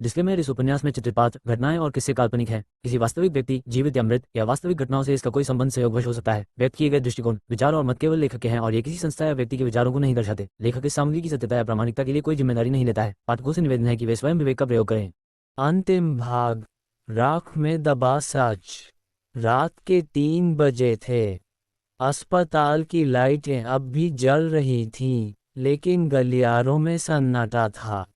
Disclaimer, इस उपन्यास में चित्रित पात्र, घटनाएं और किस्से काल्पनिक हैं। किसी वास्तविक व्यक्ति, जीवित या मृत, या वास्तविक घटनाओं से इसका कोई संबंध संयोगवश हो सकता है। व्यक्त किए गए दृष्टिकोण, विचार और मत केवल लेखक के हैं और ये किसी संस्था या व्यक्ति के विचारों को नहीं दर्शाते। लेखक इस सामग्री की सत्यता या प्रामाणिकता के लिए कोई जिम्मेदारी नहीं लेता है। पाठकों से निवेदन है कि वे स्वयं विवेक का प्रयोग करें। अंतिम भाग। राख में दबा सच। रात के 3 बजे थे। अस्पताल की लाइटें अब भी जल रही थीं, लेकिन गलियारों में सन्नाटा था।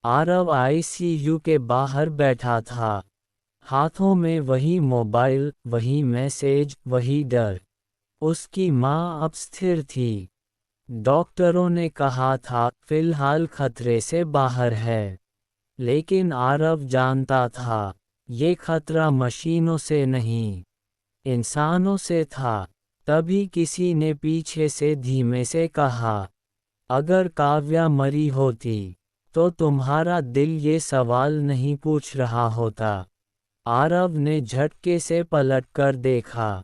आरव आईसीयू के बाहर बैठा था, हाथों में वही मोबाइल, वही मैसेज, वही डर। उसकी माँ अब स्थिर थी। डॉक्टरों ने कहा था फिलहाल खतरे से बाहर है, लेकिन आरव जानता था ये खतरा मशीनों से नहीं, इंसानों से था। तभी किसी ने पीछे से धीमे से कहा, अगर काव्या मरी होती तो तुम्हारा दिल ये सवाल नहीं पूछ रहा होता। आरव ने झटके से पलटकर देखा।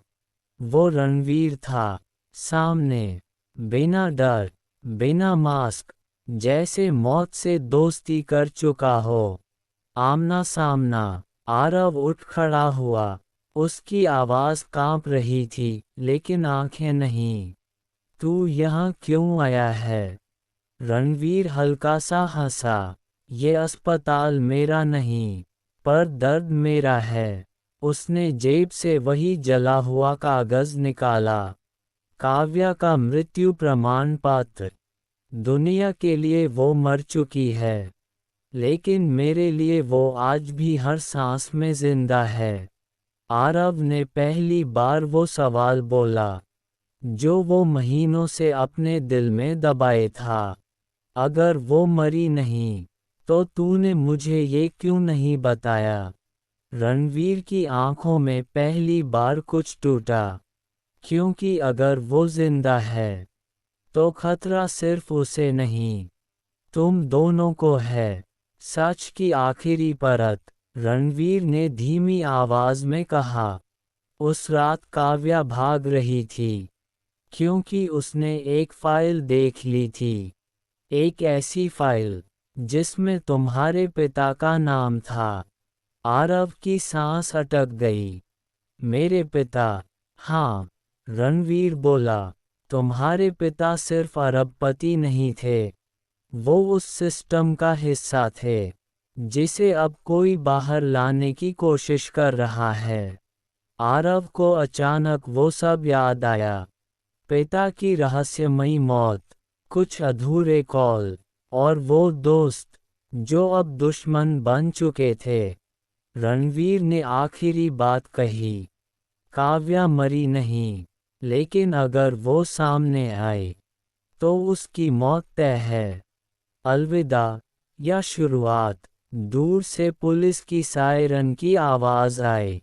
वो रणवीर था, सामने, बिना डर, बिना मास्क, जैसे मौत से दोस्ती कर चुका हो। आमना सामना। आरव उठ खड़ा हुआ। उसकी आवाज़ कांप रही थी, लेकिन आंखें नहीं। तू यहाँ क्यों आया है? रणवीर हल्का सा हंसा। ये अस्पताल मेरा नहीं, पर दर्द मेरा है। उसने जेब से वही जला हुआ कागज निकाला। काव्या का मृत्यु प्रमाण पत्र। दुनिया के लिए वो मर चुकी है, लेकिन मेरे लिए वो आज भी हर सांस में जिंदा है। आरव ने पहली बार वो सवाल बोला, जो वो महीनों से अपने दिल में दबाए था। अगर वो मरी नहीं, तो तूने मुझे ये क्यों नहीं बताया? रणवीर की आंखों में पहली बार कुछ टूटा। क्योंकि अगर वो जिंदा है, तो खतरा सिर्फ उसे नहीं, तुम दोनों को है। सच की आखिरी परत, रणवीर ने धीमी आवाज में कहा। उस रात काव्या भाग रही थी, क्योंकि उसने एक फाइल देख ली थी। एक ऐसी फाइल जिसमें तुम्हारे पिता का नाम था। आरव की सांस अटक गई। मेरे पिता? हाँ, रणवीर बोला। तुम्हारे पिता सिर्फ अरबपति नहीं थे, वो उस सिस्टम का हिस्सा थे, जिसे अब कोई बाहर लाने की कोशिश कर रहा है। आरव को अचानक वो सब याद आया। पिता की रहस्यमयी मौत, कुछ अधूरे कॉल, और वो दोस्त जो अब दुश्मन बन चुके थे। रणवीर ने आखिरी बात कही, काव्या मरी नहीं, लेकिन अगर वो सामने आए, तो उसकी मौत तय है। अलविदा, या शुरुआत। दूर से पुलिस की सायरन की आवाज आई।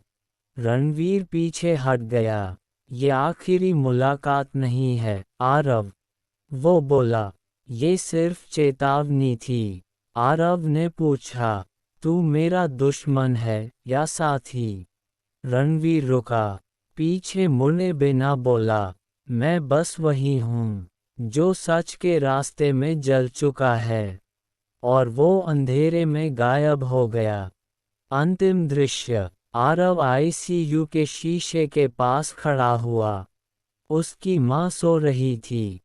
रणवीर पीछे हट गया। ये आखिरी मुलाकात नहीं है, आरव, वो बोला। ये सिर्फ चेतावनी थी। आरव ने पूछा, तू मेरा दुश्मन है या साथी? रणवीर रुका, पीछे मुड़े बिना बोला, मैं बस वही हूँ, जो सच के रास्ते में जल चुका है। और वो अंधेरे में गायब हो गया। अंतिम दृश्य। आरव आईसीयू के शीशे के पास खड़ा हुआ। उसकी माँ सो रही थी।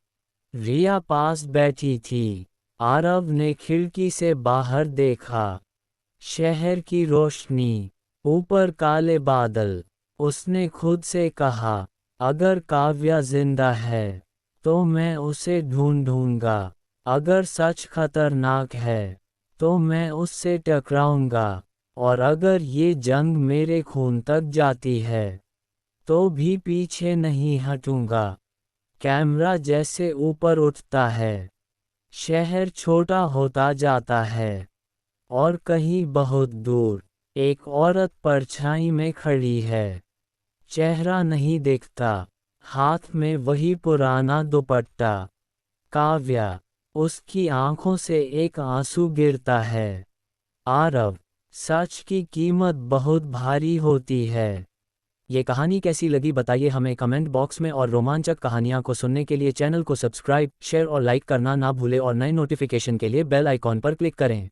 रिया पास बैठी थी। आरव ने खिड़की से बाहर देखा। शहर की रोशनी, ऊपर काले बादल। उसने खुद से कहा, अगर काव्या जिंदा है, तो मैं उसे ढूंढूंगा। अगर सच खतरनाक है, तो मैं उससे टकराऊंगा। और अगर ये जंग मेरे खून तक जाती है, तो भी पीछे नहीं हटूंगा। कैमरा जैसे ऊपर उठता है, शहर छोटा होता जाता है, और कहीं बहुत दूर एक औरत परछाई में खड़ी है। चेहरा नहीं दिखता, हाथ में वही पुराना दुपट्टा। काव्या। उसकी आंखों से एक आंसू गिरता है। आरव, सच की कीमत बहुत भारी होती है। ये कहानी कैसी लगी बताइए हमें कमेंट बॉक्स में, और रोमांचक कहानियाँ को सुनने के लिए चैनल को सब्सक्राइब, शेयर और लाइक करना ना भूलें, और नए नोटिफिकेशन के लिए बेल आइकॉन पर क्लिक करें।